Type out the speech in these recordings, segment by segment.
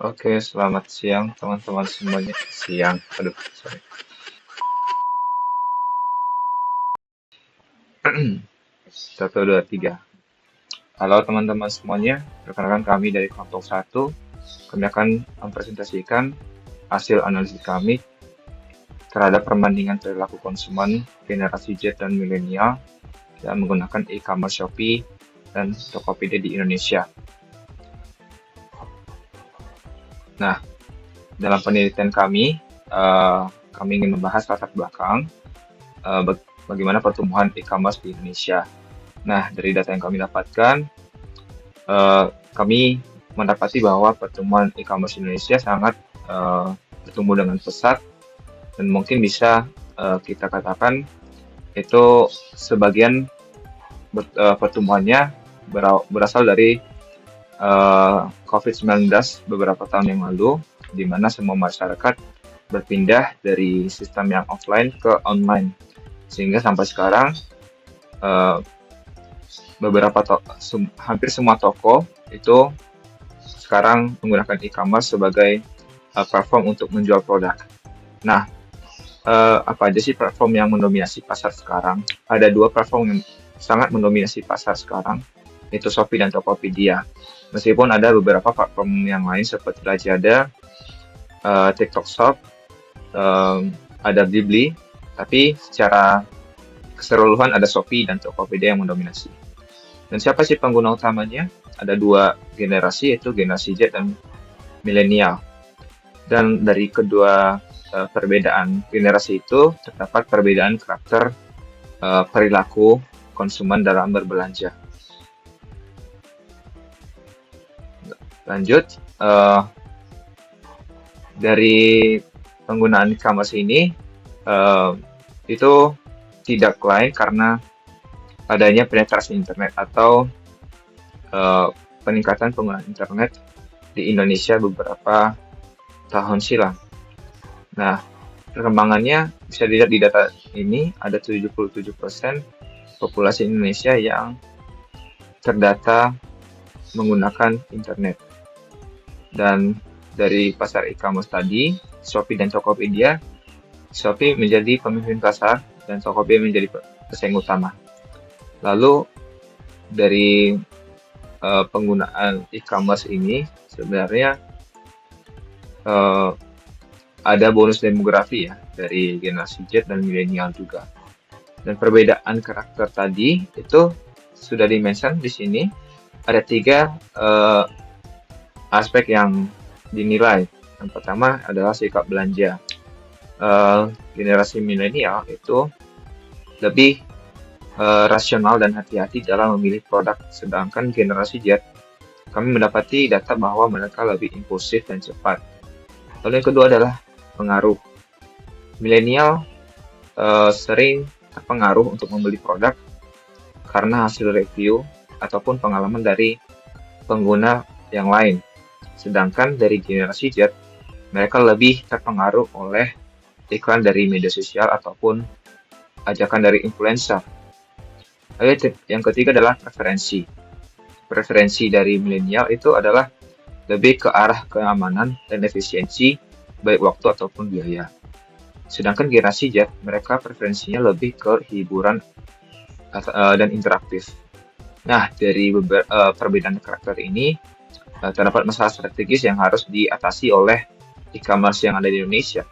Oke, selamat siang teman-teman semuanya. Siang, aduh, sorry. Satu, dua, tiga. Halo teman-teman semuanya, perkenalkan kami dari kelompok satu. Kami akan mempresentasikan hasil analisis kami terhadap perbandingan perilaku konsumen generasi Z dan milenial yang menggunakan e-commerce Shopee dan Tokopedia di Indonesia. Nah, dalam penelitian kami ingin membahas latar belakang bagaimana pertumbuhan e-commerce di Indonesia. Nah, dari data yang kami dapatkan, kami mendapati bahwa pertumbuhan e-commerce Indonesia sangat bertumbuh dengan pesat dan mungkin bisa kita katakan itu sebagian pertumbuhannya berasal dari COVID-19 beberapa tahun yang lalu, di mana semua masyarakat berpindah dari sistem yang offline ke online, sehingga sampai sekarang eh, hampir semua toko itu sekarang menggunakan e-commerce sebagai platform untuk menjual produk. Nah, apa aja sih platform yang mendominasi pasar sekarang? Ada dua platform yang sangat mendominasi pasar sekarang, yaitu Shopee dan Tokopedia. Meskipun ada beberapa platform yang lain seperti Lazada, TikTok Shop, ada Blibli, tapi secara keseluruhan ada Shopee dan Tokopedia yang mendominasi. Dan siapa sih pengguna utamanya? Ada dua generasi, yaitu generasi Z dan milenial. Dan dari kedua perbedaan generasi itu terdapat perbedaan karakter perilaku konsumen dalam berbelanja. Lanjut, dari penggunaan e-commerce ini itu tidak lain karena adanya penetrasi internet atau peningkatan penggunaan internet di Indonesia beberapa tahun silam. Nah, perkembangannya bisa dilihat di data ini ada 77% populasi Indonesia yang terdata menggunakan internet. Dan dari pasar e-commerce tadi, Shopee dan Tokopedia, Shopee menjadi pemimpin pasar dan Tokopedia menjadi pesaing utama. Lalu dari penggunaan e-commerce ini sebenarnya ada bonus demografi ya dari generasi Z dan milenial juga. Dan perbedaan karakter tadi itu sudah dimention di sini. Ada tiga aspek yang dinilai. Yang pertama adalah sikap belanja. Generasi milenial itu lebih rasional dan hati-hati dalam memilih produk, sedangkan generasi Z kami mendapati data bahwa mereka lebih impulsif dan cepat. Lalu yang kedua adalah pengaruh. Milenial sering terpengaruh untuk membeli produk karena hasil review ataupun pengalaman dari pengguna yang lain. Sedangkan dari generasi Z, mereka lebih terpengaruh oleh iklan dari media sosial ataupun ajakan dari influencer. Lalu yang ketiga adalah preferensi. Preferensi dari milenial itu adalah lebih ke arah keamanan dan efisiensi, baik waktu ataupun biaya. Sedangkan generasi Z, mereka preferensinya lebih ke hiburan dan interaktif. Nah, dari perbedaan karakter ini, terdapat masalah strategis yang harus diatasi oleh e-commerce yang ada di Indonesia.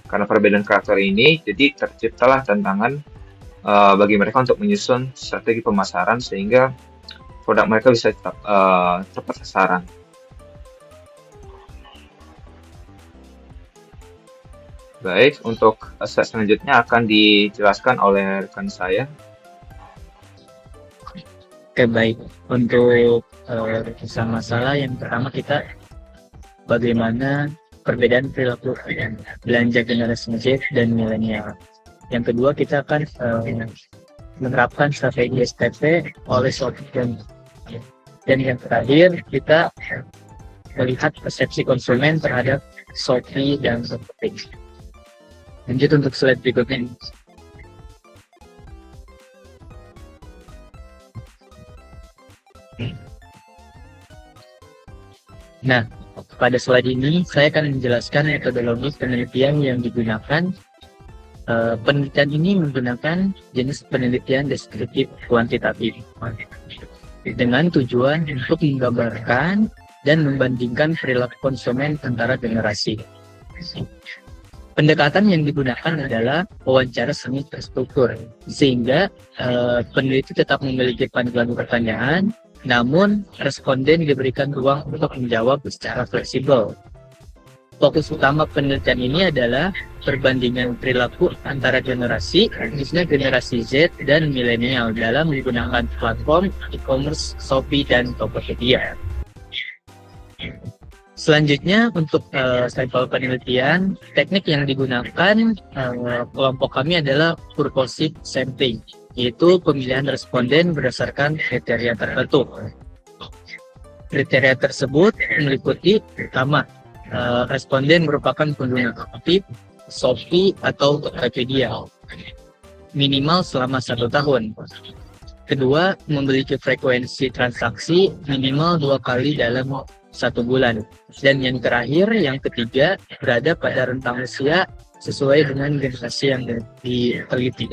Karena perbedaan karakter ini, jadi terciptalah tantangan bagi mereka untuk menyusun strategi pemasaran sehingga produk mereka bisa tetap tepat sasaran. Baik, untuk slide selanjutnya akan dijelaskan oleh rekan saya. Oke, baik. Untuk masalah yang pertama kita bagaimana perbedaan perilaku belanja generasi Z dan milenial. Yang kedua kita akan menerapkan strategi STP oleh Shopee dan yang terakhir kita melihat persepsi konsumen terhadap Shopee dan Tokopedia. Lanjut untuk slide berikutnya. Nah, pada slide ini saya akan menjelaskan metodologi penelitian yang digunakan. Penelitian ini menggunakan jenis penelitian deskriptif kuantitatif dengan tujuan untuk menggambarkan dan membandingkan perilaku konsumen antara generasi. Pendekatan yang digunakan adalah wawancara semi terstruktur, sehingga peneliti tetap memiliki panduan pertanyaan, namun responden diberikan ruang untuk menjawab secara fleksibel. Fokus utama penelitian ini adalah perbandingan perilaku antara generasi, khususnya generasi Z dan milenial dalam menggunakan platform e-commerce Shopee dan Tokopedia. Selanjutnya untuk sampel penelitian, teknik yang digunakan kelompok kami adalah purposive sampling, yaitu pemilihan responden berdasarkan kriteria tertentu. Kriteria tersebut meliputi pertama, responden merupakan pengguna aktif Shopee atau Tokopedia minimal selama 1 tahun. Kedua, memiliki frekuensi transaksi minimal 2 kali dalam 1 bulan. Dan yang terakhir, yang ketiga, berada pada rentang usia sesuai dengan generasi yang diteliti.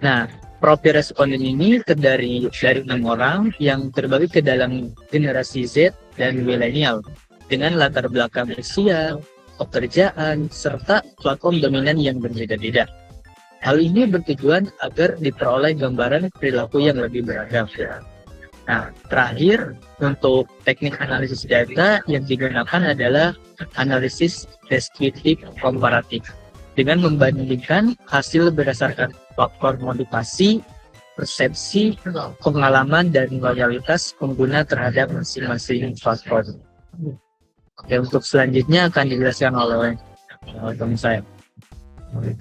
Nah, profil responden ini terdiri dari 6 orang yang terbagi ke dalam generasi Z dan milenial dengan latar belakang usia, pekerjaan, serta platform dominan yang berbeda-beda. Hal ini bertujuan agar diperoleh gambaran perilaku yang lebih beragam. Nah, terakhir, untuk teknik analisis data yang digunakan adalah analisis deskriptif komparatif dengan membandingkan hasil berdasarkan faktor motivasi, persepsi, pengalaman, dan loyalitas pengguna terhadap masing-masing platform. Oke, untuk selanjutnya akan dijelaskan oleh teman saya. Oke,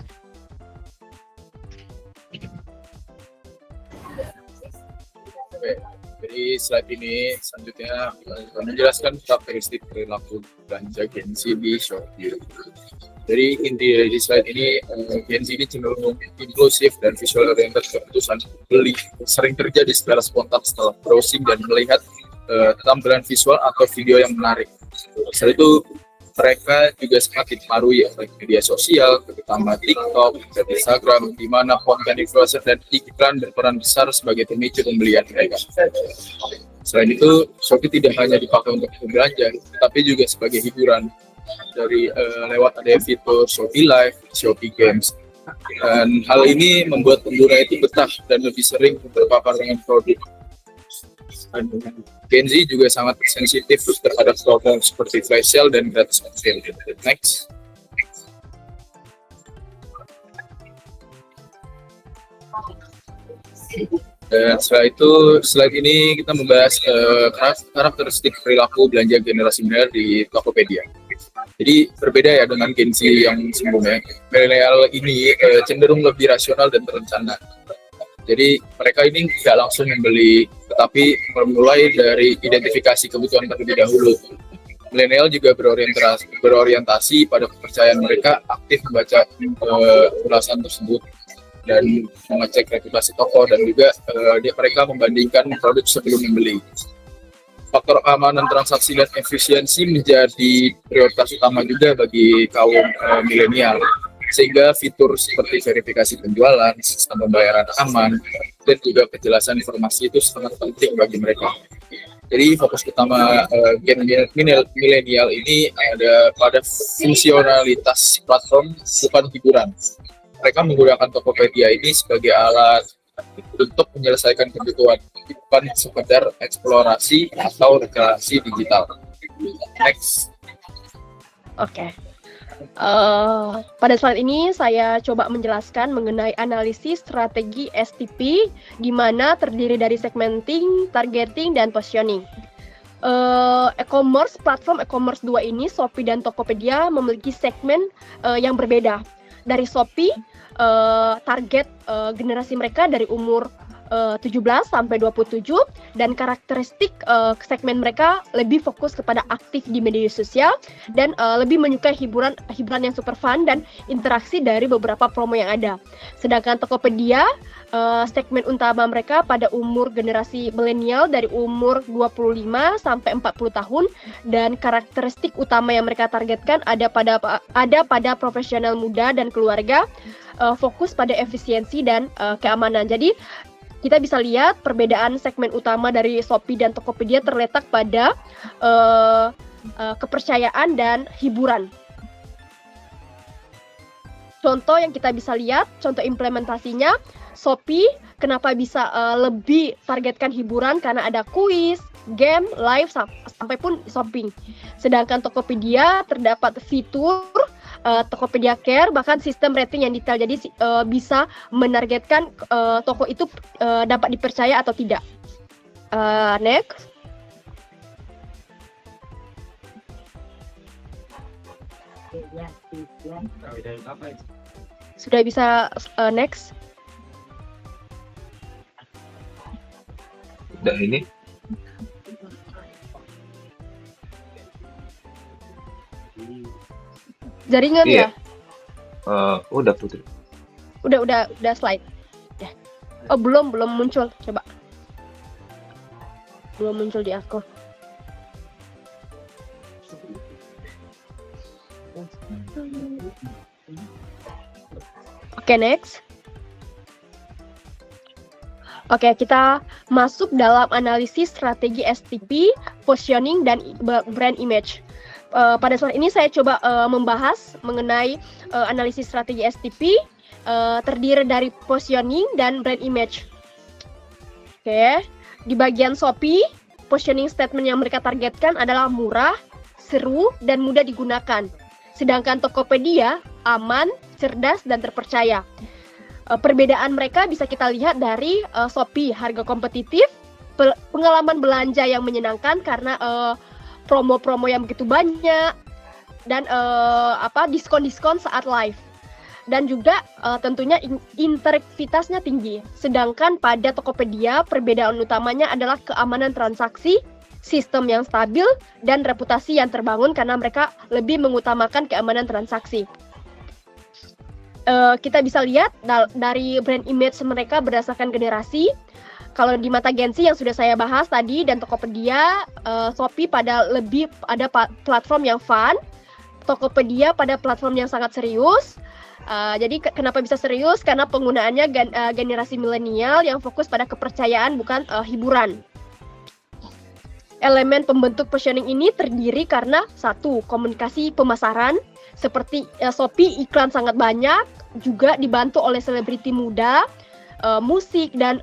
jadi slide ini selanjutnya menjelaskan karakteristik perilaku belanja Gen Z di Shopee. Jadi inti dari slide ini, Gen Z ini cenderung inklusif dan visual oriented. Keputusan beli sering terjadi secara spontan setelah browsing dan melihat tampilan visual atau video yang menarik. Selain itu, mereka juga semakin dipengaruhi oleh media sosial, terutama TikTok dan Instagram, di mana konten influencer dan iklan berperan besar sebagai pemicu pembelian mereka. Selain itu, Shopee tidak hanya dipakai untuk berbelanja, tapi juga sebagai hiburan dari lewat ada fitur Shopee Live, Shopee Games. Dan hal ini membuat pengguna itu betah dan lebih sering terpapar dengan produk. Gen Z juga sangat sensitif terhadap promo seperti flash sale dan gratis konten. Next. Dan setelah itu, slide ini kita membahas karakteristik perilaku belanja generasi milenial di Tokopedia. Jadi berbeda ya dengan Gen Z yang sebelumnya. Milenial ini cenderung lebih rasional dan terencana. Jadi mereka ini tidak langsung membeli, tetapi memulai dari identifikasi kebutuhan terlebih dahulu. Milenial juga berorientasi pada kepercayaan mereka, aktif membaca ulasan tersebut dan mengecek reputasi toko, dan juga mereka membandingkan produk sebelum membeli. Faktor keamanan transaksi dan efisiensi menjadi prioritas utama juga bagi kaum milenial, sehingga fitur seperti verifikasi penjualan, sistem pembayaran aman, dan juga kejelasan informasi itu sangat penting bagi mereka. Jadi fokus utama Gen milenial ini ada pada fungsionalitas platform, bukan hiburan. Mereka menggunakan Tokopedia ini sebagai alat untuk menyelesaikan kebutuhan, bukan sekedar eksplorasi atau rekreasi digital. Next. Oke. Pada slide ini saya coba menjelaskan mengenai analisis strategi STP, di mana terdiri dari segmenting, targeting, dan positioning. Platform e-commerce 2 ini, Shopee dan Tokopedia, memiliki segmen yang berbeda. Dari Shopee, target generasi mereka dari umur 17 sampai 27, dan karakteristik segmen mereka lebih fokus kepada aktif di media sosial dan lebih menyukai hiburan yang super fun dan interaksi dari beberapa promo yang ada. Sedangkan Tokopedia, segmen utama mereka pada umur generasi milenial dari umur 25 sampai 40 tahun, dan karakteristik utama yang mereka targetkan ada pada profesional muda dan keluarga, fokus pada efisiensi dan keamanan. Jadi kita bisa lihat perbedaan segmen utama dari Shopee dan Tokopedia terletak pada kepercayaan dan hiburan. Contoh yang kita bisa lihat, contoh implementasinya, Shopee kenapa bisa lebih targetkan hiburan, karena ada kuis, game, live, sampai pun shopping. Sedangkan Tokopedia terdapat fitur Tokopedia Care, bahkan sistem rating yang detail, jadi bisa menargetkan toko itu dapat dipercaya atau tidak. Next. Sudah bisa next. Udah ini. Jaringan Iya. ya? Udah Putri. Udah slide. Ya. Oh, belum muncul. Coba. Belum muncul di aku. Oke, next. Oke, kita masuk dalam analisis strategi STP, positioning, dan brand image. Pada slide ini saya coba membahas mengenai analisis strategi STP, terdiri dari positioning dan brand image. Oke, di bagian Shopee, positioning statement yang mereka targetkan adalah murah, seru, dan mudah digunakan. Sedangkan Tokopedia aman, cerdas, dan terpercaya. Perbedaan mereka bisa kita lihat dari Shopee, harga kompetitif, pengalaman belanja yang menyenangkan karena promo-promo yang begitu banyak, dan diskon-diskon saat live, dan juga tentunya interaktivitasnya tinggi. Sedangkan pada Tokopedia, perbedaan utamanya adalah keamanan transaksi, sistem yang stabil, dan reputasi yang terbangun karena mereka lebih mengutamakan keamanan transaksi. Kita bisa lihat dari brand image mereka berdasarkan generasi. Kalau di mata Gen Z yang sudah saya bahas tadi, dan Tokopedia, Shopee pada platform yang fun, Tokopedia pada platform yang sangat serius. Jadi kenapa bisa serius? Karena penggunaannya generasi milenial yang fokus pada kepercayaan, bukan hiburan. Elemen pembentuk positioning ini terdiri karena satu, komunikasi pemasaran. Seperti Shopee, iklan sangat banyak, juga dibantu oleh selebriti muda, musik, dan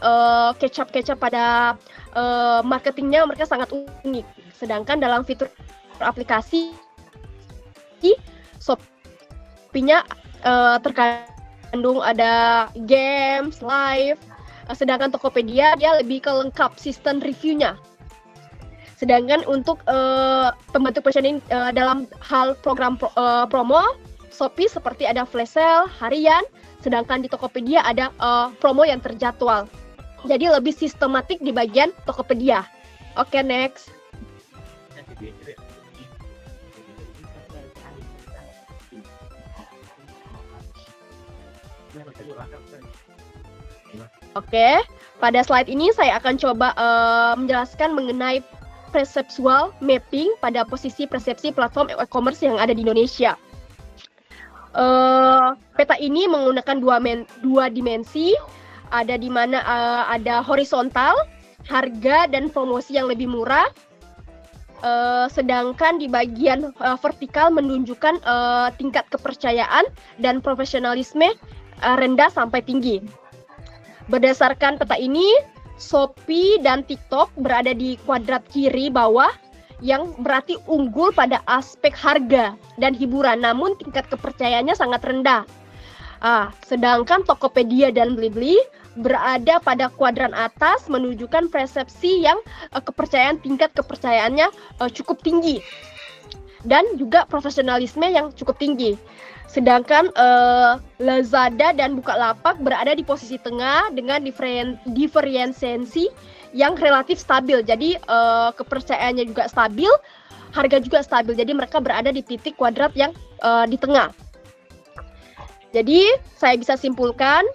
kecap-kecap pada marketingnya mereka sangat unik. Sedangkan dalam fitur aplikasi, Shopee-nya terkandung ada games, live, sedangkan Tokopedia dia lebih ke lengkap sistem reviewnya. Sedangkan untuk pembentuk positioning dalam hal program promo, Shopee seperti ada flash sale harian, sedangkan di Tokopedia ada promo yang terjadwal. Jadi lebih sistematik di bagian Tokopedia. Oke, next. Oke, pada slide ini saya akan coba menjelaskan mengenai perceptual mapping pada posisi persepsi platform e-commerce yang ada di Indonesia. Peta ini menggunakan dua dimensi, ada di mana ada horizontal, harga dan promosi yang lebih murah, sedangkan di bagian vertikal menunjukkan tingkat kepercayaan dan profesionalisme rendah sampai tinggi. Berdasarkan peta ini, Shopee dan TikTok berada di kuadrat kiri bawah, yang berarti unggul pada aspek harga dan hiburan, namun tingkat kepercayaannya sangat rendah. Sedangkan Tokopedia dan Blibli berada pada kuadran atas, menunjukkan persepsi yang tingkat kepercayaannya cukup tinggi. dan juga profesionalisme yang cukup tinggi. Sedangkan Lazada dan Bukalapak berada di posisi tengah dengan diferensiasi yang relatif stabil. Jadi kepercayaannya juga stabil, harga juga stabil. Jadi mereka berada di titik kuadrat yang di tengah. Jadi saya bisa simpulkan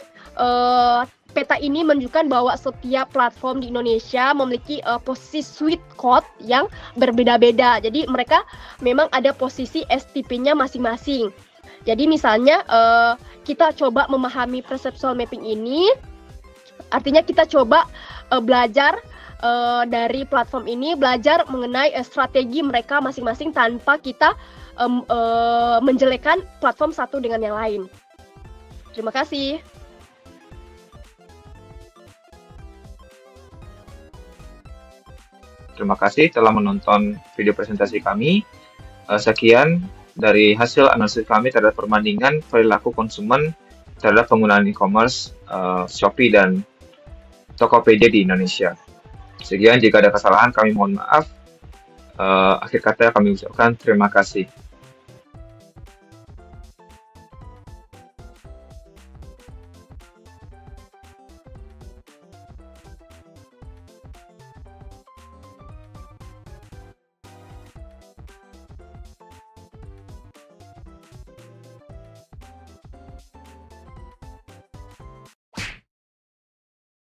peta ini menunjukkan bahwa setiap platform di Indonesia memiliki posisi sweet spot yang berbeda-beda. Jadi mereka memang ada posisi STP-nya masing-masing. Jadi misalnya kita coba memahami perceptual mapping ini, artinya kita coba belajar dari platform ini, belajar mengenai strategi mereka masing-masing tanpa kita menjelekkan platform satu dengan yang lain. Terima kasih. Terima kasih telah menonton video presentasi kami. Sekian dari hasil analisis kami terhadap perbandingan perilaku konsumen terhadap penggunaan e-commerce, Shopee dan Tokopedia di Indonesia. Sekian, jika ada kesalahan kami mohon maaf. Akhir kata kami ucapkan terima kasih.